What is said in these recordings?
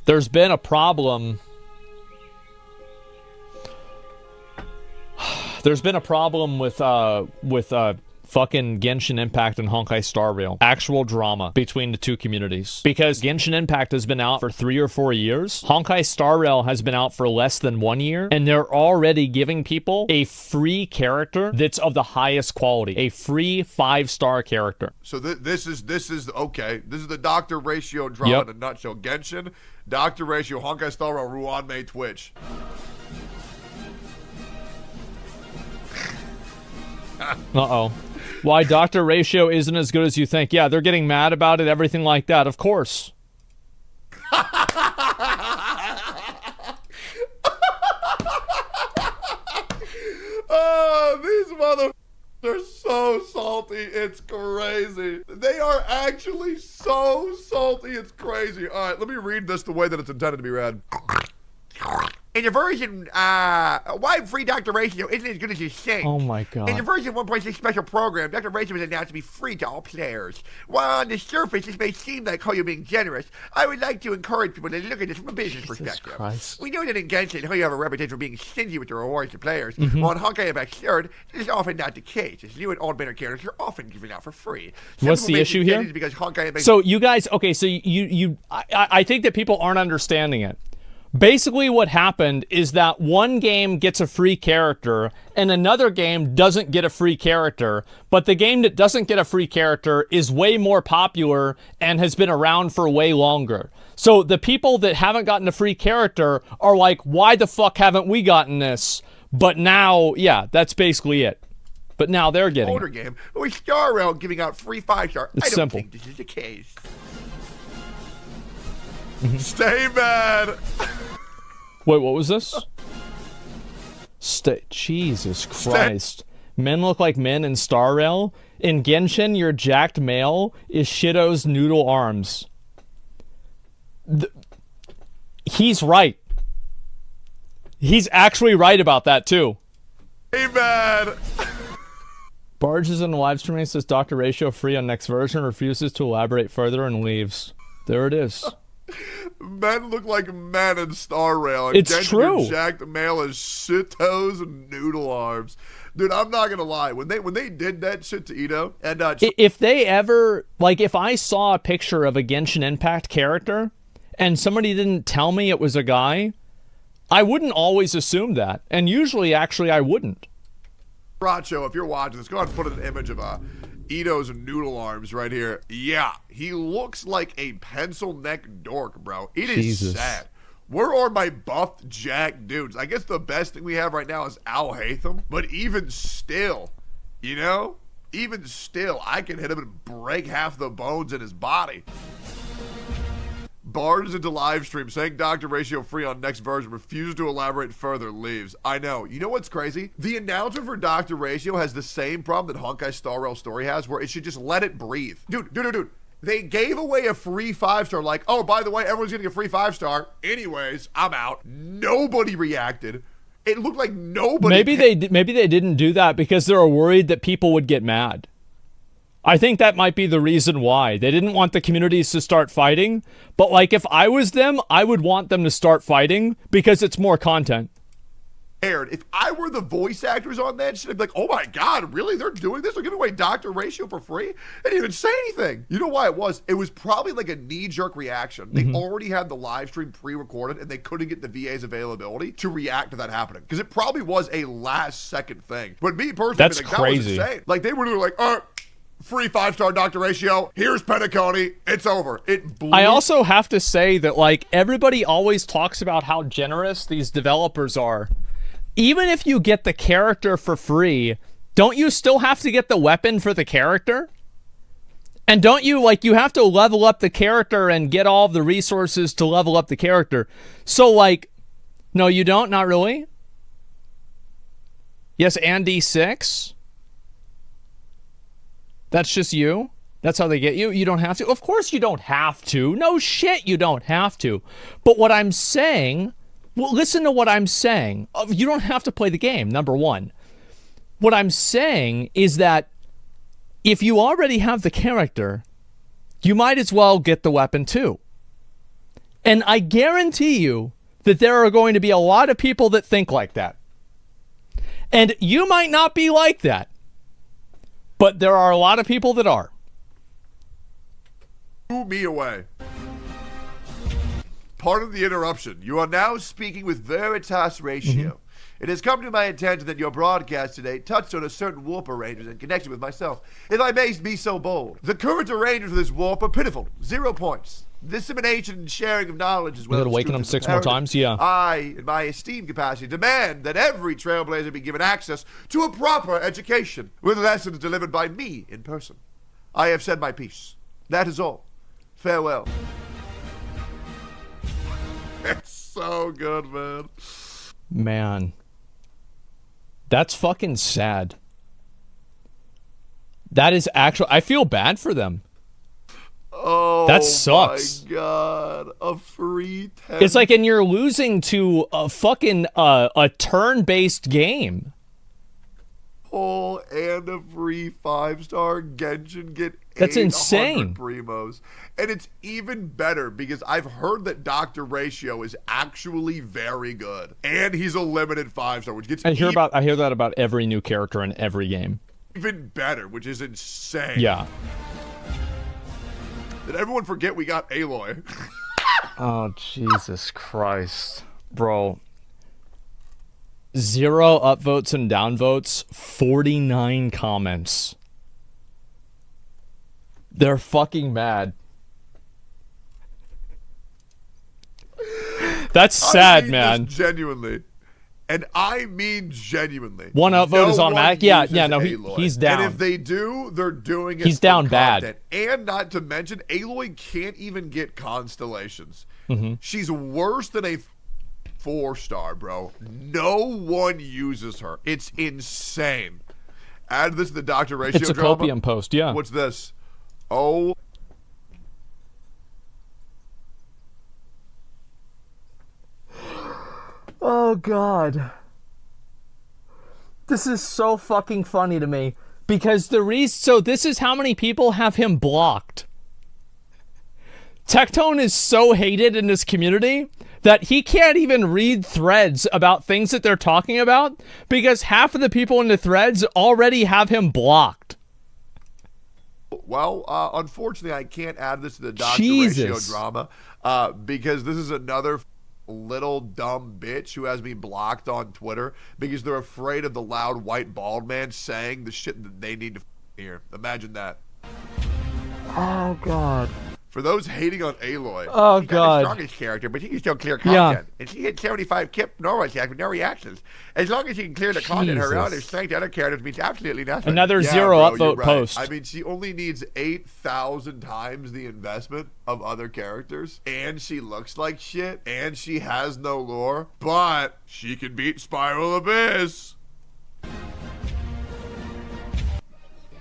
There's been a problem. There's been a problem with fucking Genshin Impact and Honkai Star Rail. Actual drama between the two communities. Because Genshin Impact has been out for 3 or 4 years. Honkai Star Rail has been out for less than 1 year. And they're already giving people a free character that's of the highest quality. A free 5-star character. So this is okay. This is the Dr. Ratio drama in a nutshell. Genshin, Dr. Ratio, Honkai Star Rail, Ruan May, Twitch. Uh-oh. Why Dr. Ratio isn't as good as you think. Yeah, they're getting mad about it, everything like that. Of course. Oh, these mother... They're so salty, it's crazy. They are actually so salty, it's crazy. All right, let me read this the way that it's intended to be read. In your version, why free Dr. Ratio isn't as good as you think? Oh my god. In your version 1.6 special program, Dr. Ratio was announced to be free to all players. While on the surface this may seem like how you're being generous, I would like to encourage people to look at this from a business perspective. Christ. We know that in Genshin, how you have a reputation for being stingy with the rewards to players. While in Honkai Impact Third, this is often not the case, as new and old banner characters are often given out for free. What's the issue here? Because Honkai Impact... So you guys, okay, so I think that people aren't understanding it. Basically what happened is that one game gets a free character and another game doesn't get a free character, but the game that doesn't get a free character is way more popular and has been around for way longer. So the people that haven't gotten a free character are like, why the fuck haven't we gotten this? But now, yeah, that's basically it. But now they're getting older game, with Star Rail giving out free 5-star. It's I don't simple. think this is the case. Stay mad. Wait, what was this? Jesus Christ. Men look like men in Star Rail. In Genshin, your jacked male is Shido's noodle arms. He's right. He's actually right about that, too. Stay mad. Barge is in the live streaming, says Dr. Ratio free on next version, refuses to elaborate further and leaves. There it is. Men look like men in Star Rail. It's true. Jacked male is shit toes and noodle arms. Dude, I'm not gonna lie. When they did that shit to Ito, and if they ever, like, if I saw a picture of a Genshin Impact character and somebody didn't tell me it was a guy, I wouldn't always assume that, and usually, actually, I wouldn't. Racho, if you're watching this, go ahead and put an image of Ito's noodle arms right here. Yeah, he looks like a pencil neck dork, bro. It is sad. Where are my buffed jack dudes? I guess the best thing we have right now is Al Hatham, but even still, you know, even still, I can hit him and break half the bones in his body. Bards into live stream saying Dr. Ratio free on next version, refuses to elaborate further, leaves. I know. You know what's crazy? The announcement for Dr. Ratio has the same problem that Honkai Star Rail Story has, where it should just let it breathe. Dude. They gave away a free 5-star, like, oh, by the way, everyone's getting a free 5-star. Anyways, I'm out. Nobody reacted. It looked like nobody. Maybe they didn't do that because they were worried that people would get mad. I think that might be the reason why. They didn't want the communities to start fighting. But, like, if I was them, I would want them to start fighting because it's more content. If I were the voice actors on that shit, I'd be like, oh my God, really? They're doing this? They're giving away Dr. Ratio for free? They didn't even say anything. You know why it was? It was probably like a knee-jerk reaction. They already had the live stream pre-recorded and they couldn't get the VA's availability to react to that happening. Because it probably was a last-second thing. But me personally, that's like, crazy. That was insane. Like, they were doing like, free 5-star Dr. Ratio. Here's Penacony. It's over. It blew. I also have to say that, like, everybody always talks about how generous these developers are. Even if you get the character for free, don't you still have to get the weapon for the character? And don't you, like, you have to level up the character and get all of the resources to level up the character. So, like, no, you don't? Not really? Yes, and D6? That's just you? That's how they get you? You don't have to? Of course you don't have to. No shit, you don't have to. But what I'm saying... Well, listen to what I'm saying. You don't have to play the game, number one. What I'm saying is that if you already have the character, you might as well get the weapon too. And I guarantee you that there are going to be a lot of people that think like that. And you might not be like that, but there are a lot of people that are. Blew me away. Pardon the interruption. You are now speaking with Veritas Ratio. It has come to my attention that your broadcast today touched on a certain warp arrangement in connection with myself. If I may be so bold, the current arrangements for this warp are pitiful. 0 points. Dissemination and sharing of knowledge as well. You gotta waken them 6 more times? Yeah. I, in my esteemed capacity, demand that every trailblazer be given access to a proper education, with lessons delivered by me in person. I have said my piece. That is all. Farewell. It's so good, man. Man. That's fucking sad. That is actually... I feel bad for them. Oh, that sucks. My God. A free 10. It's like, and you're losing to a fucking a turn-based game. Oh, and a free 5-star Genshin get That's insane. Primos. And it's even better because I've heard that Dr. Ratio is actually very good. And he's a limited 5-star, which gets I hear that about every new character in every game. Even better, which is insane. Yeah. Did everyone forget we got Aloy? Oh, Jesus Christ. Bro. 0 upvotes and downvotes, 49 comments. They're fucking mad. That's sad, man. Genuinely. And I mean genuinely. 1 upvote is automatic? Yeah, no, he's down. And if they do, they're doing it. He's down bad. And not to mention, Aloy can't even get constellations. She's worse than a 4-star, bro. No one uses her. It's insane. Add this to the Dr. Ratio It's a drama. copium post, yeah. What's this? Oh. Oh, God. This is so fucking funny to me. Because so this is how many people have him blocked. Tectone is so hated in this community that he can't even read threads about things that they're talking about because half of the people in the threads already have him blocked. Well, unfortunately, I can't add this to the Dr. Ratio drama because this is another little dumb bitch who has me blocked on Twitter because they're afraid of the loud white bald man saying the shit that they need to hear. Imagine that. Oh, God. For those hating on Aloy, oh she's God, not the strongest character, but she can still clear content. And she hit 75 kip normal attack with no reactions. As long as she can clear the content, her relative strength to other characters means absolutely nothing. Another 0 upvote post. I mean, she only needs 8,000 times the investment of other characters, and she looks like shit, and she has no lore, but she can beat Spiral Abyss.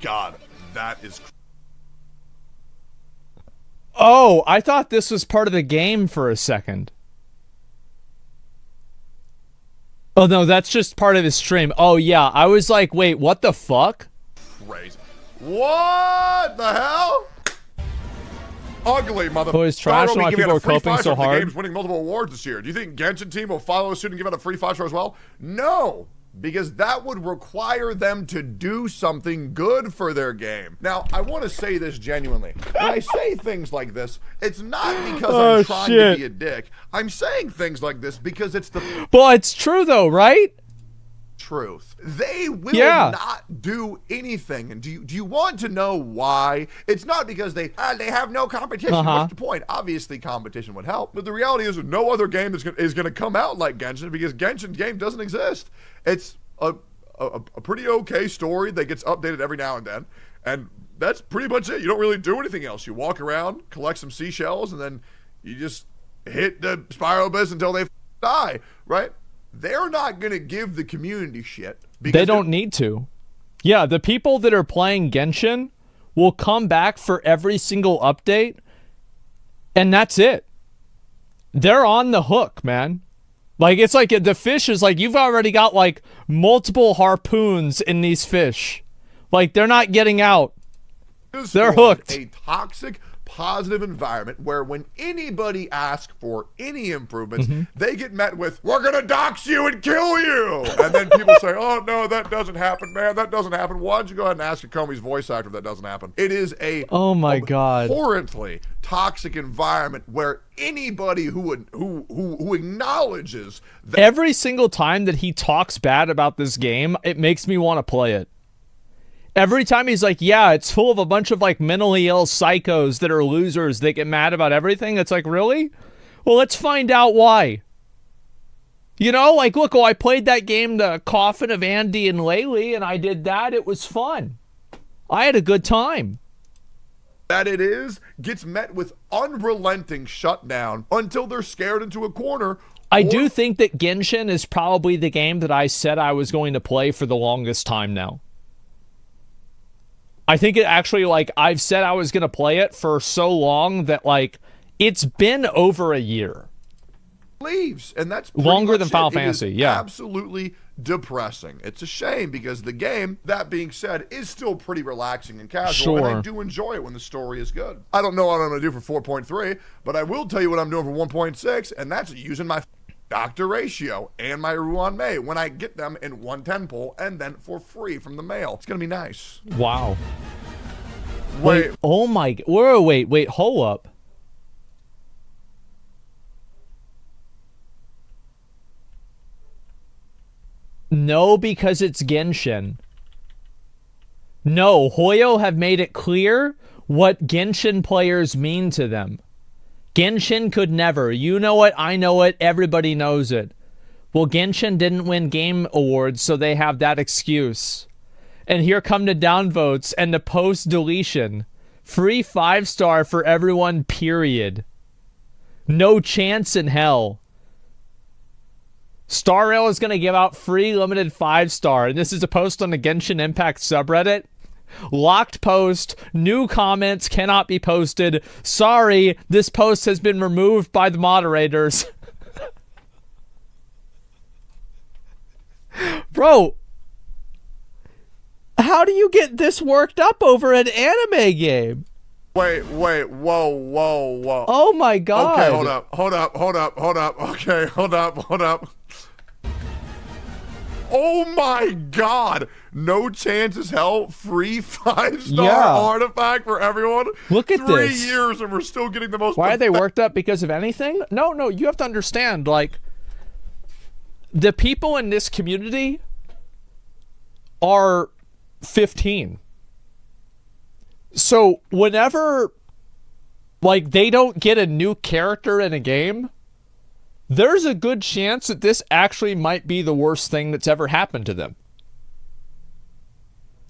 God, that is crazy. Oh, I thought this was part of the game for a second. Oh, no, that's just part of his stream. Oh, yeah. I was like, wait, what the fuck? Crazy. What the hell? Ugly, mother. Boys, trash why people are coping so hard. The game's winning multiple awards this year. Do you think Genshin team will follow suit and give out a free 5-star as well? No. Because that would require them to do something good for their game. Now, I want to say this genuinely. When I say things like this, it's not because I'm trying to be a dick. I'm saying things like this because it's the... Well, it's true though, right? Truth. They will not do anything. And do you want to know why? It's not because they have no competition. What's the point? Obviously, competition would help. But the reality is no other game is going to come out like Genshin because Genshin's game doesn't exist. It's a pretty okay story that gets updated every now and then. And that's pretty much it. You don't really do anything else. You walk around, collect some seashells, and then you just hit the Spiral Abyss until they die, right? They're not going to give the community shit. They don't need to. Yeah, the people that are playing Genshin will come back for every single update, and that's it. They're on the hook, man. Like, it's like the fish is like, you've already got like multiple harpoons in these fish. Like, they're not getting out. They're hooked. A toxic positive environment where when anybody asks for any improvements, they get met with, we're going to dox you and kill you. And then people say, oh, no, that doesn't happen, man. That doesn't happen. Why don't you go ahead and ask a Comey's voice actor if that doesn't happen? It is a abhorrently toxic environment where anybody who acknowledges that every single time that he talks bad about this game, it makes me want to play it. Every time he's like, yeah, it's full of a bunch of like mentally ill psychos that are losers. They get mad about everything. It's like, really? Well, let's find out why. You know, like, look, I played that game, The Coffin of Andy and Laylee, and I did that. It was fun. I had a good time. That it is, gets met with unrelenting shutdown until they're scared into a corner. I do think that Genshin is probably the game that I said I was going to play for the longest time now. I think it actually, like, I've said I was going to play it for so long that, like, it's been over a year. Leaves, and that's longer than Final Fantasy. Yeah, absolutely depressing. It's a shame because the game, that being said, is still pretty relaxing and casual, and I do enjoy it when the story is good. I don't know what I'm going to do for 4.3, but I will tell you what I'm doing for 1.6, and that's using my Doctor Ratio and my Ruan May when I get them in 110 pull and then for free from the mail. It's going to be nice. Wow. Wait, oh my, wait, hold up. No, because it's Genshin. No, Hoyo have made it clear what Genshin players mean to them. Genshin could never. You know it, I know it, everybody knows it. Well, Genshin didn't win game awards, so they have that excuse. And here come the downvotes and the post-deletion. Free 5-star for everyone, period. No chance in hell. Star Rail is going to give out free limited 5-star. And this is a post on the Genshin Impact subreddit. Locked post. New comments cannot be posted. Sorry, this post has been removed by the moderators. Bro, how do you get this worked up over an anime game? Wait, whoa. Oh my god. Okay, hold up. Okay, hold up. Oh my god! No chance as hell. Free 5-star artifact for everyone. Look at 3 this. years and we're still getting the most. Why are they worked up because of anything? No, you have to understand, like, the people in this community are 15. So whenever, like, they don't get a new character in a game, there's a good chance that this actually might be the worst thing that's ever happened to them.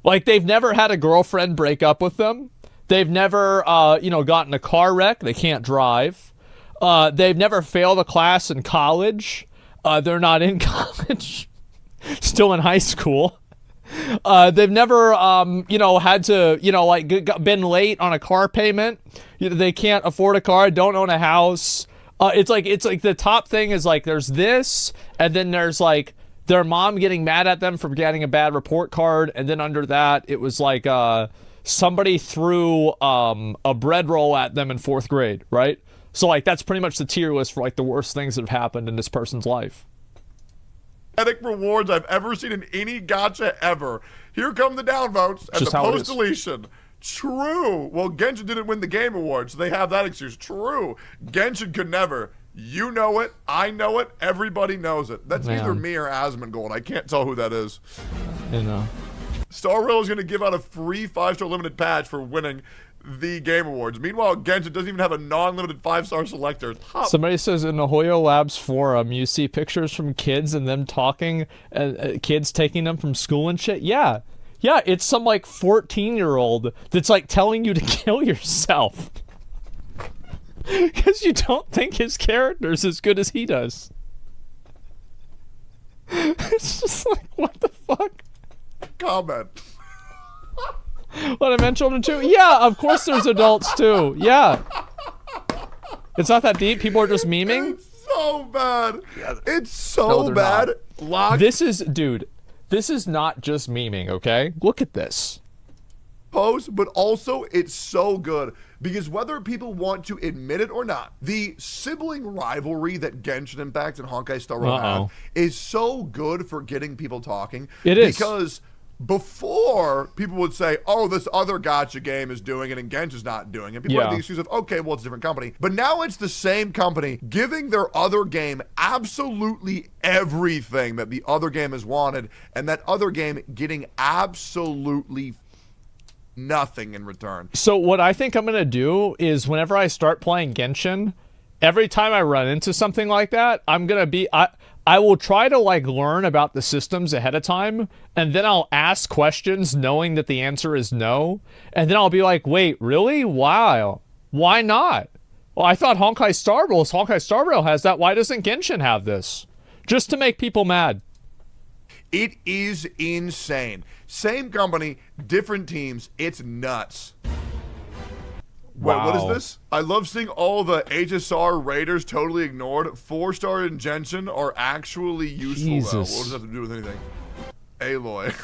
Like, they've never had a girlfriend break up with them. They've never, gotten a car wreck. They can't drive. They've never failed a class in college. They're not in college. Still in high school. They've never, had to, been late on a car payment. They can't afford a car, don't own a house. It's like the top thing is like there's this, and then there's like their mom getting mad at them for getting a bad report card, and then under that it was like somebody threw a bread roll at them in 4th grade, right? So like that's pretty much the tier list for like the worst things that have happened in this person's life. Rewards I've ever seen in any gacha ever. Here come the downvotes and the post-deletion. True. Well, Genshin didn't win the Game Awards, so they have that excuse. True. Genshin could never. You know it. I know it. Everybody knows it. That's either me or Asmongold. I can't tell who that is. You know. Star Rail is going to give out a free 5-star limited patch for winning the Game Awards. Meanwhile, Genshin doesn't even have a non-limited 5-star selector. Somebody says in the Hoyo Labs forum, you see pictures from kids and them talking, kids taking them from school and shit. Yeah, it's some like 14-year-old that's like telling you to kill yourself because you don't think his character's as good as he does. It's just like, what the fuck? Comment. What, I meant children too? Yeah, of course there's adults too. Yeah. It's not that deep. People are just memeing. It's so bad. It's so bad. This is not just memeing, okay? Look at this. post, but also it's so good because whether people want to admit it or not, the sibling rivalry that Genshin Impact and Honkai Star Rail have is so good for getting people talking. It is. Because before, people would say, oh, this other gacha game is doing it and Genshin's not doing it. People have the excuse of, okay, well, it's a different company. But now it's the same company giving their other game absolutely everything that the other game has wanted, and that other game getting absolutely nothing in return. So what I think I'm going to do is whenever I start playing Genshin, every time I run into something like that, I'm going to be... I will try to like learn about the systems ahead of time, and then I'll ask questions knowing that the answer is no. And then I'll be like, wait, really? Wow. Why not? Well, I thought Honkai Star Rail has that. Why doesn't Genshin have this? Just to make people mad. It is insane. Same company, different teams. It's nuts. Wait, what is this? I love seeing all the HSR raiders totally ignored. 4-star in Genshin are actually useful, though. What does that have to do with anything? Aloy.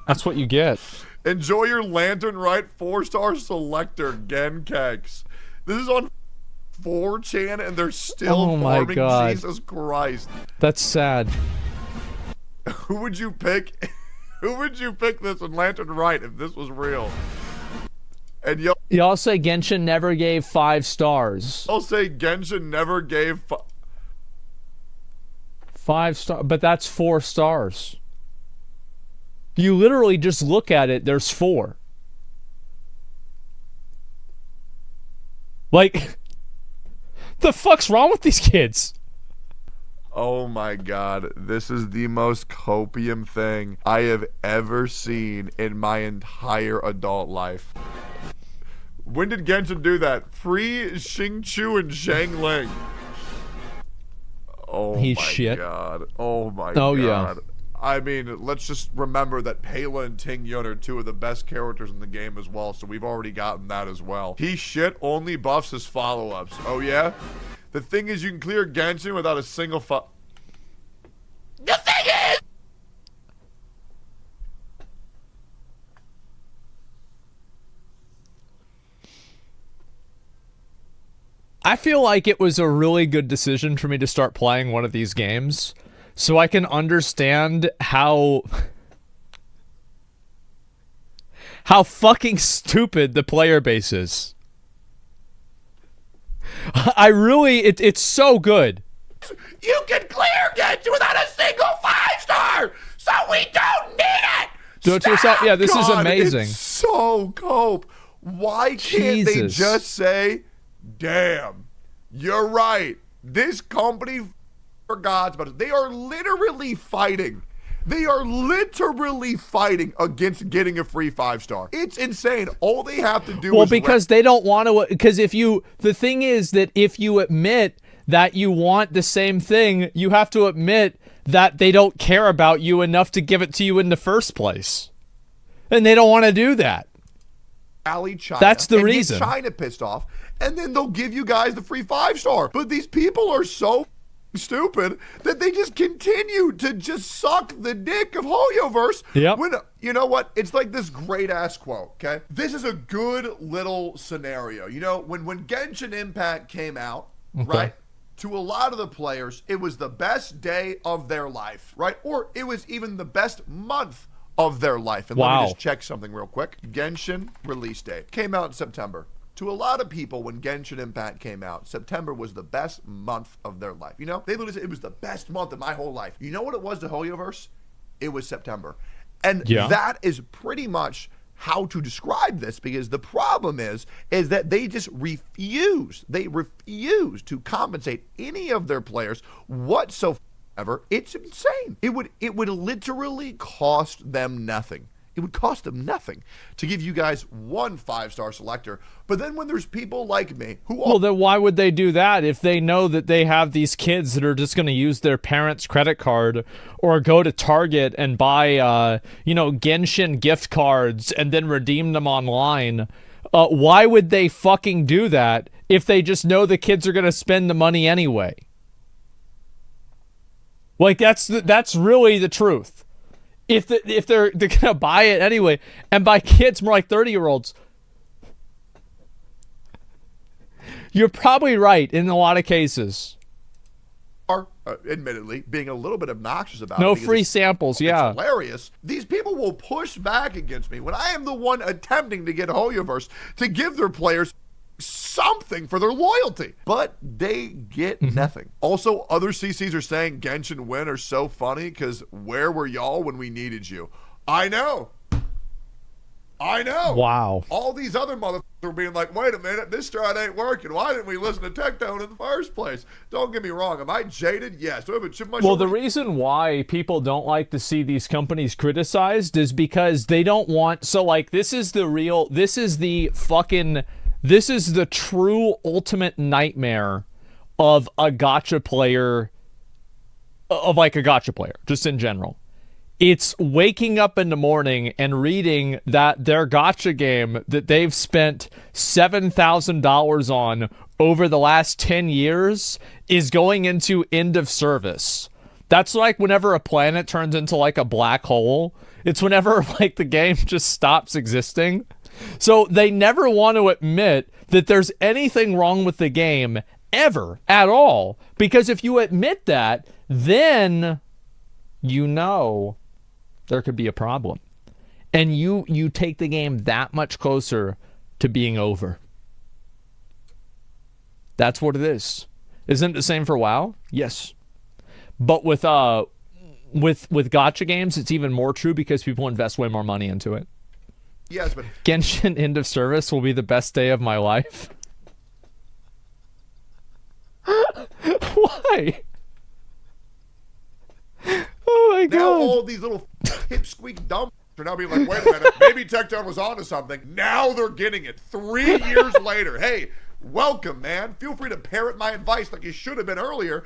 That's what you get. Enjoy your Lantern Right 4-star selector, Genkex. This is on 4chan, and they're still farming. God. Jesus Christ. That's sad. Who would you pick? Who would you pick this in Lantern Right if this was real? And y'all say Genshin never gave 5 stars. I'll say Genshin never gave 5 stars, but that's 4 stars. You literally just look at it, there's 4. Like, the fuck's wrong with these kids? Oh my god, this is the most copium thing I have ever seen in my entire adult life. When did Genshin do that? Free Xingqiu and Zhangling. Oh my god. Oh my god. Yeah. I mean, let's just remember that Pela and Ting Yun are 2 of the best characters in the game as well, so we've already gotten that as well. He shit only buffs his follow-ups. Oh yeah? The thing is, you can clear Genshin without a single The thing is... I feel like it was a really good decision for me to start playing one of these games so I can understand how fucking stupid the player base is. I really, it's so good. You can clear Genshin without a single 5-star, so we don't need it. Do it to yourself. Yeah, this is amazing. It's so cope. Why can't they just say, damn, you're right. This company forgot about it. They are literally fighting. They are literally fighting against getting a free 5-star. It's insane. All they have to do is... Well, because they don't want to... Because the thing is that if you admit that you want the same thing, you have to admit that they don't care about you enough to give it to you in the first place. And they don't want to do that. China, that's the reason. China pissed off, and then they'll give you guys the free 5-star. But these people are so stupid that they just continue to just suck the dick of Hoyoverse. Yep. When, you know what? It's like this great ass quote, okay? This is a good little scenario. You know, when Genshin Impact came out, right? To a lot of the players, it was the best day of their life, right? Or it was even the best month of their life. And let me just check something real quick. Genshin release date came out in September. To a lot of people, when Genshin Impact came out, September was the best month of their life. You know, they literally said it was the best month of my whole life. You know what it was to Hoyoverse? It was September. And that is pretty much how to describe this, because the problem is that they just refuse. They refuse to compensate any of their players whatsoever. It's insane. It would literally cost them nothing. It would cost them nothing to give you guys one 5-star selector. But then when there's people like me who... Well, then why would they do that if they know that they have these kids that are just going to use their parents' credit card or go to Target and buy, Genshin gift cards and then redeem them online? Why would they fucking do that if they just know the kids are going to spend the money anyway? Like, that's really the truth. if they're gonna buy it anyway, and by kids more like 30-year-olds. You're probably right in a lot of cases. Are admittedly being a little bit obnoxious about no it. Free samples, yeah. It's hilarious. These people will push back against me when I am the one attempting to get Hoyoverse to give their players something for their loyalty, but they get nothing. Also, other CCs are saying Genshin Win are so funny because where were y'all when we needed you? I know. Wow. All these other motherfuckers are being like, wait a minute, this strat ain't working. Why didn't we listen to Tectone in the first place? Don't get me wrong. Am I jaded? Yes. Well, the reason why people don't like to see these companies criticized is because they don't want... So, like, this is the true ultimate nightmare of a gacha player, just in general. It's waking up in the morning and reading that their gacha game that they've spent $7,000 on over the last 10 years is going into end of service. That's like whenever a planet turns into like a black hole. It's whenever like the game just stops existing. So they never want to admit that there's anything wrong with the game ever at all. Because if you admit that, then you know there could be a problem. And you take the game that much closer to being over. That's what it is. Isn't it the same for WoW? Yes. But with gacha games, it's even more true because people invest way more money into it. Yes, but Genshin end of service will be the best day of my life. Why? Oh my god. Now all these little pipsqueak dumb are now being like, wait a minute, maybe Tectone was onto something. Now they're getting it 3 years later. Hey, welcome, man. Feel free to parrot my advice like you should have been earlier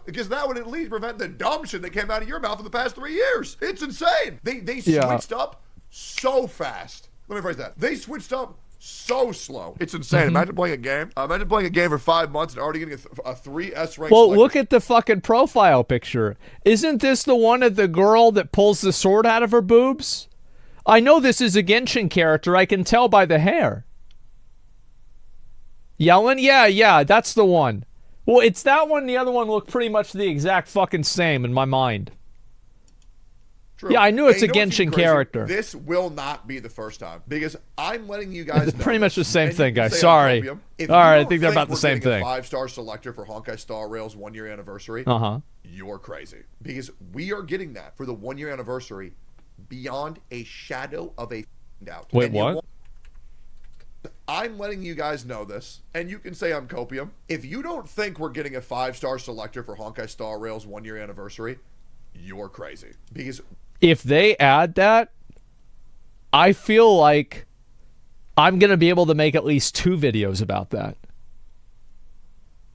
because that would at least prevent the dumb shit that came out of your mouth in the past 3 years. It's insane. They switched up so fast. Let me phrase that. They switched up so slow. It's insane. Imagine playing a game. Imagine playing a game for 5 months and already getting a 3S rank. Well, look at the fucking profile picture. Isn't this the one of the girl that pulls the sword out of her boobs? I know this is a Genshin character. I can tell by the hair. Yellen? Yeah, that's the one. Well, it's that one. The other one look pretty much the exact fucking same in my mind. True. Yeah, I knew it's a Genshin character. This will not be the first time because I'm letting you guys know. Pretty much the same thing, guys. Sorry. All right, I think they're about the same thing. A 5-star selector for Honkai Star Rail's 1-year anniversary. You're crazy because we are getting that for the 1-year anniversary beyond a shadow of a doubt. Wait, what? I'm letting you guys know this, and you can say I'm copium. If you don't think we're getting a 5-star selector for Honkai Star Rail's 1-year anniversary, you're crazy because if they add that, I feel like I'm going to be able to make at least 2 videos about that.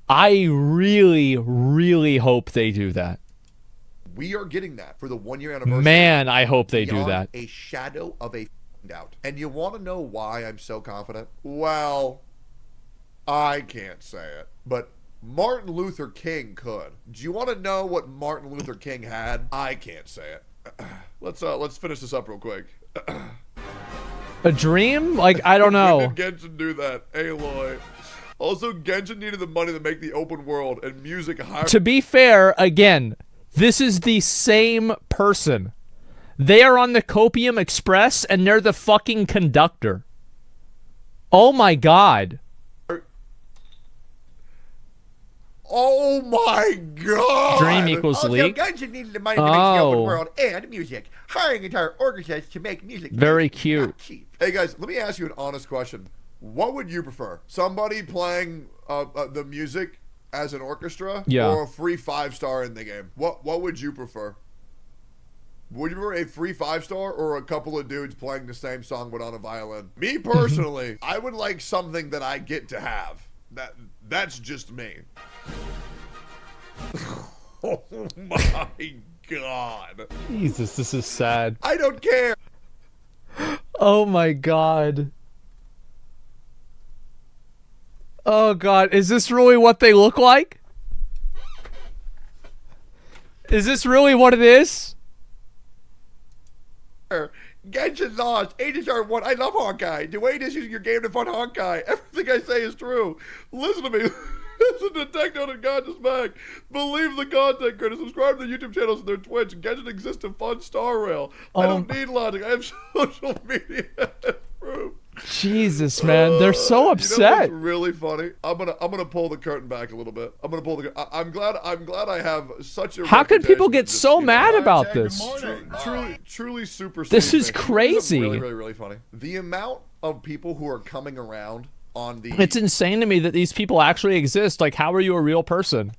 I really, really hope they do that. We are getting that for the 1-year anniversary. Man, I hope they do that. A shadow of a doubt. And you want to know why I'm so confident? Well, I can't say it, but Martin Luther King could. Do you want to know what Martin Luther King had? I can't say it. Let's finish this up real quick. A dream? Like, I don't know. When did Genshin do that? Aloy. Also, Genshin needed the money to make the open world and music higher. To be fair, again, this is the same person. They are on the Copium Express and they're the fucking conductor. Oh my god. Oh my god! Dream equals leak. Genshin needed the money to make the open world and music. Hiring entire orchestras to make music. Very cute. Hey guys, let me ask you an honest question. What would you prefer? Somebody playing the music as an orchestra, or a free 5-star in the game? What would you prefer? Would you prefer a free 5-star or a couple of dudes playing the same song but on a violin? Me personally, I would like something that I get to have. That's just me. Oh my god. Jesus, this is sad. I don't care. Oh my god. Oh god, is this really what they look like? Is this really what it is? Genshin lost. Aegis won. I love Honkai. Dwayne is using your game to fund Honkai. Everything I say is true. Listen to me. Listen to Tech Note and God is back. Believe the content creator. Subscribe to their YouTube channels and their Twitch. Genshin exists to fund Star Rail. I don't need logic. I have social media proof. Jesus, man, they're so upset. You know what's really funny? I'm gonna pull the curtain back a little bit. I'm gonna pull the. I'm glad I have such a. How can people get so mad about this? Truly super. This is crazy. Really funny. The amount of people who are coming around on the. It's insane to me that these people actually exist. Like, how are you a real person?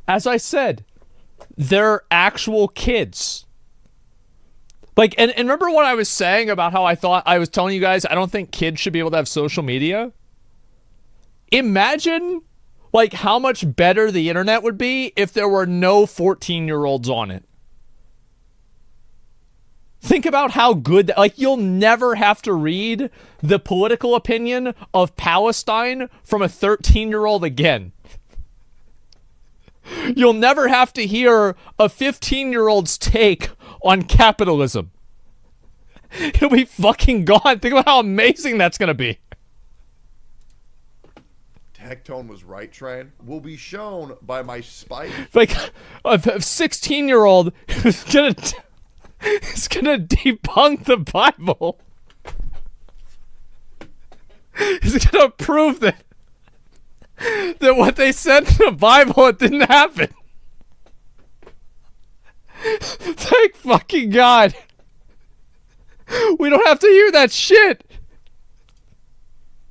As I said, they're actual kids. Like, and remember what I was saying about how I was telling you guys, I don't think kids should be able to have social media? Imagine, like, how much better the internet would be if there were no 14-year-olds on it. Think about how good, like, you'll never have to read the political opinion of Palestine from a 13-year-old again. You'll never have to hear a 15-year-old's take on capitalism. It'll be fucking gone. Think about how amazing that's going to be. Tectone was right, Train. Will be shown by my spike. Like, a 16-year-old is going to debunk the Bible. He's going to prove that what they said in the Bible, it didn't happen. Thank fucking God. We don't have to hear that shit.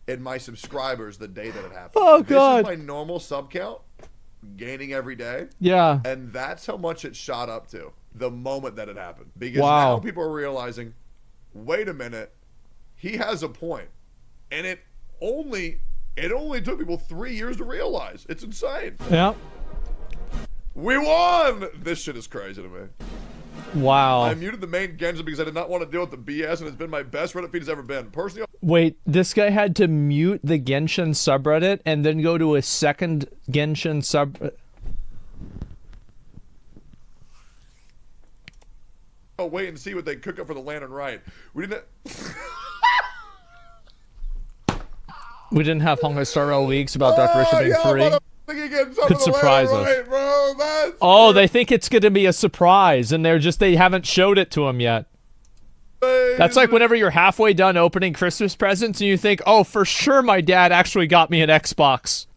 And my subscribers the day that it happened. Oh, God. This is my normal sub count, gaining every day. Yeah. And that's how much it shot up to the moment that it happened. Because wow. now people are realizing, wait a minute, he has a point. And it only took people 3 years to realize. It's insane. Yeah. We won! This shit is crazy to me. Wow. I muted the main Genshin because I did not want to deal with the BS, and it's been my best Reddit feed has ever been. Personally, wait, this guy had to mute the Genshin subreddit and then go to a second Genshin subreddit. I'll wait and see what they cook up for the Lantern Right. We didn't have Honkai Star Rail leaks about Declaration being free. Could surprise us. Right, bro. Oh, they think it's going to be a surprise, and they haven't showed it to him yet. That's like whenever you're halfway done opening Christmas presents, and you think, oh, for sure my dad actually got me an Xbox.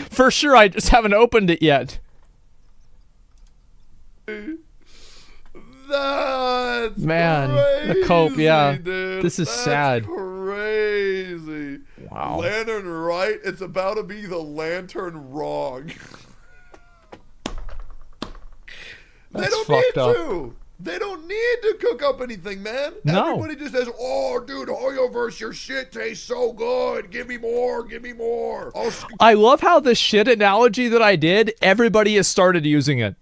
For sure, I just haven't opened it yet. That's man, crazy, the cope, yeah. Dude. This is That's sad. Crazy. Wow. Lantern right, it's about to be the Lantern wrong. They don't need to. They don't need to cook up anything, man. No. Everybody just says, oh, dude, Hoyoverse, your shit tastes so good. Give me more. Give me more. I love how the shit analogy that I did, everybody has started using it.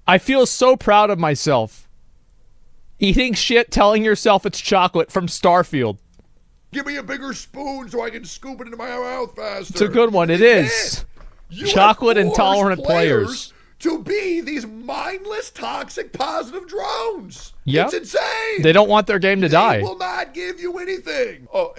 I feel so proud of myself. Eating shit, telling yourself it's chocolate from Starfield. Give me a bigger spoon so I can scoop it into my mouth faster. It's a good one. It is. Chocolate intolerant players. To be these mindless, toxic, positive drones. Yep. It's insane. They don't want their game to die. They will not give you anything. Oh,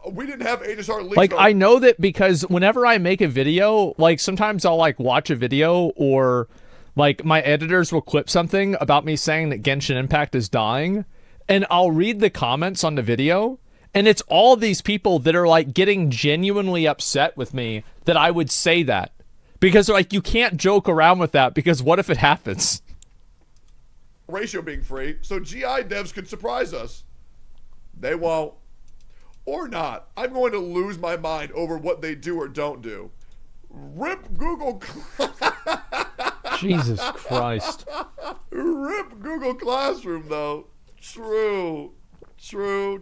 we didn't have HSR leaks. Like, I know that because whenever I make a video, like, sometimes I'll, like, watch a video or, like, my editors will clip something about me saying that Genshin Impact is dying, and I'll read the comments on the video, and it's all these people that are, like, getting genuinely upset with me that I would say that. Because, like, you can't joke around with that, because what if it happens? Ratio being free, so GI devs could surprise us. They won't. Or not. I'm going to lose my mind over what they do or don't do. Rip Google. Jesus Christ. Rip Google Classroom, though. True. True.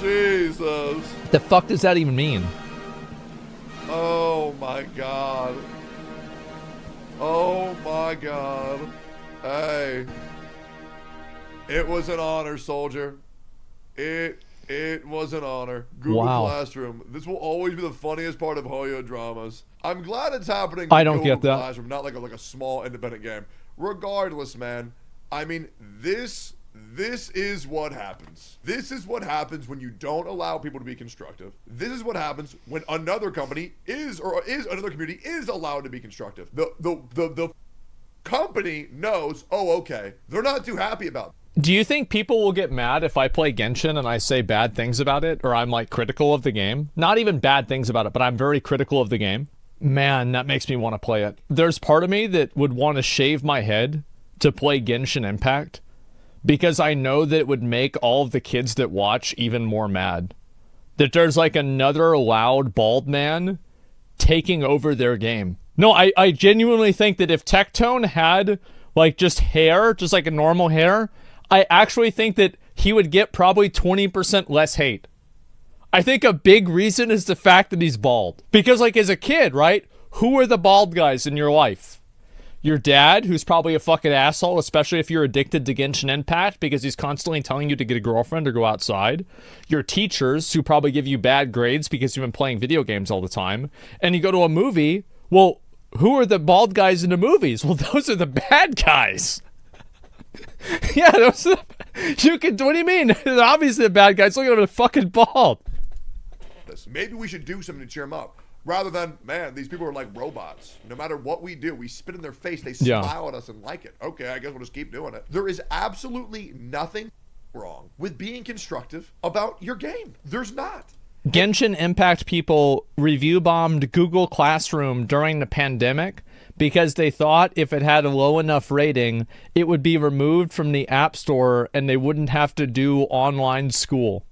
Jesus. The fuck does that even mean? Oh my God. Oh my God. Hey. It was an honor, soldier. It was an honor. Google Classroom. This will always be the funniest part of Hoyo dramas. I'm glad it's happening. I don't Google get that. Classroom, not like a small independent game. Regardless, man. I mean, this is what happens. This is what happens when you don't allow people to be constructive. This is what happens when another company another community is allowed to be constructive. The company knows, oh, okay, they're not too happy about it. Do you think people will get mad if I play Genshin and I say bad things about it, or I'm like critical of the game? Not even bad things about it, but I'm very critical of the game. Man, that makes me want to play it. There's part of me that would want to shave my head to play Genshin Impact, because I know that it would make all of the kids that watch even more mad. That there's like another loud bald man taking over their game. No, I genuinely think that if Tectone had like just hair, just like a normal hair, I actually think that he would get probably 20% less hate. I think a big reason is the fact that he's bald. Because like as a kid, right? Who are the bald guys in your life? Your dad, who's probably a fucking asshole, especially if you're addicted to Genshin Impact because he's constantly telling you to get a girlfriend or go outside. Your teachers, who probably give you bad grades because you've been playing video games all the time. And you go to a movie, well, who are the bald guys in the movies? Well, those are the bad guys. Yeah, those are what do you mean? They're obviously the bad guys. Look at them, they're fucking bald. Maybe we should do something to cheer them up. Rather than, man, these people are like robots. No matter what we do, we spit in their face, they smile at us and like it. Okay, I guess we'll just keep doing it. There is absolutely nothing wrong with being constructive about your game. There's not. Genshin Impact people review bombed Google Classroom during the pandemic because they thought if it had a low enough rating, it would be removed from the App Store and they wouldn't have to do online school.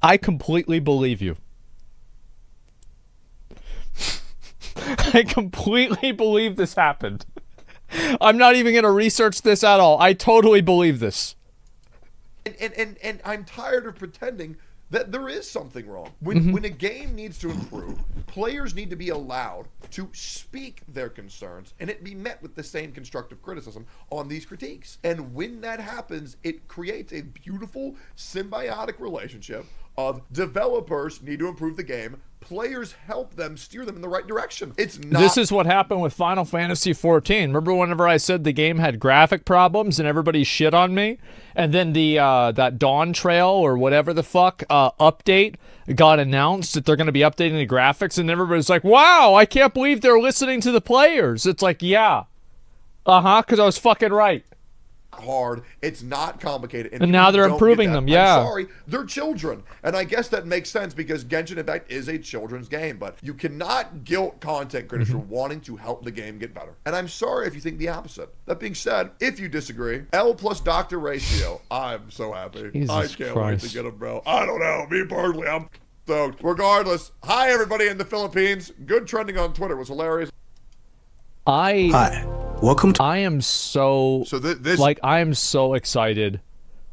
I completely believe you. I completely believe this happened. I'm not even going to research this at all. I totally believe this. And I'm tired of pretending that there is something wrong. When a game needs to improve, players need to be allowed to speak their concerns and it be met with the same constructive criticism on these critiques. And when that happens, it creates a beautiful symbiotic relationship of developers need to improve the game, players help them steer them in the right direction. It's not. This is what happened with Final Fantasy XIV. Remember whenever I said the game had graphic problems and everybody shit on me? And then the that Dawn Trail or whatever the fuck update got announced that they're going to be updating the graphics, and everybody's like, wow, I can't believe they're listening to the players. It's like, yeah. Because I was fucking right. Hard, it's not complicated, and now they're improving them. Yeah, I'm sorry, they're children, and I guess that makes sense because Genshin Impact is a children's game. But you cannot guilt content creators for wanting to help the game get better. And I'm sorry if you think the opposite. That being said, if you disagree, L plus Doctor ratio. I'm so happy. I can't wait to get him, bro. I don't know. Me personally, I'm stoked. Regardless, hi everybody in the Philippines. Good trending on Twitter was hilarious. Hi. Welcome to. I am so I am so excited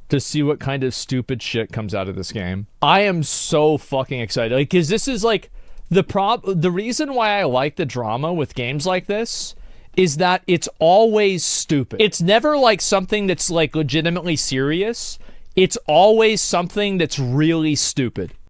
to see what kind of stupid shit comes out of this game. I am so fucking excited. Like, cause this is like the reason why I like the drama with games like this is that it's always stupid. It's never like something that's like legitimately serious. It's always something that's really stupid.